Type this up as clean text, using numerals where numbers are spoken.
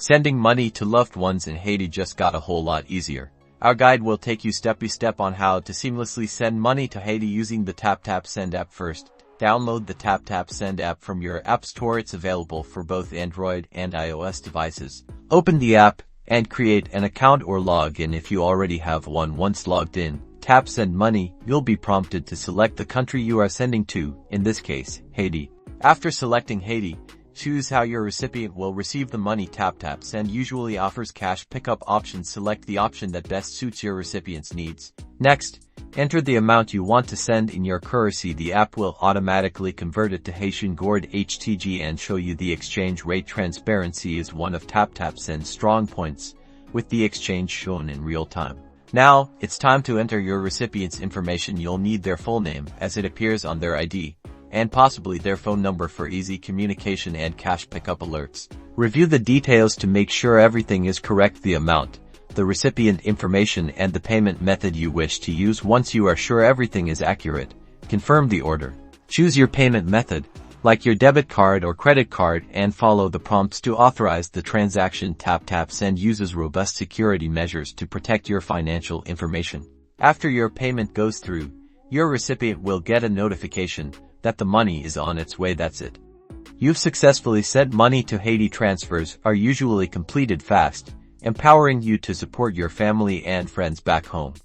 Sending money to loved ones in Haiti just got a whole lot easier. Our guide will take you step by step on how to seamlessly send money to Haiti using the Taptap Send app. First, download the Taptap Send app from your app store. It's available for both Android and iOS devices. Open the app and create an account or log in if you already have one. Once logged in, tap Send Money. You'll be prompted to select the country you are sending to, in this case, Haiti. After selecting Haiti, choose how your recipient will receive the money. Taptap Send usually offers cash pickup options. Select the option that best suits your recipient's needs. Next, enter the amount you want to send in your currency. The app will automatically convert it to Haitian gourde (HTG) and show you the exchange rate. Transparency is one of Taptap Send's strong points, with the exchange shown in real time. Now, it's time to enter your recipient's information. You'll need their full name, as it appears on their ID, and possibly their phone number for easy communication and cash pickup alerts. Review the details to make sure everything is correct: the amount, the recipient information, and the payment method you wish to use. Once you are sure everything is accurate, confirm the order. Choose your payment method, like your debit card or credit card, and follow the prompts to authorize the transaction. Taptap Send uses robust security measures to protect your financial information. After your payment goes through, your recipient will get a notification that the money is on its way. That's it. You've successfully sent money to Haiti. Transfers are usually completed fast, empowering you to support your family and friends back home.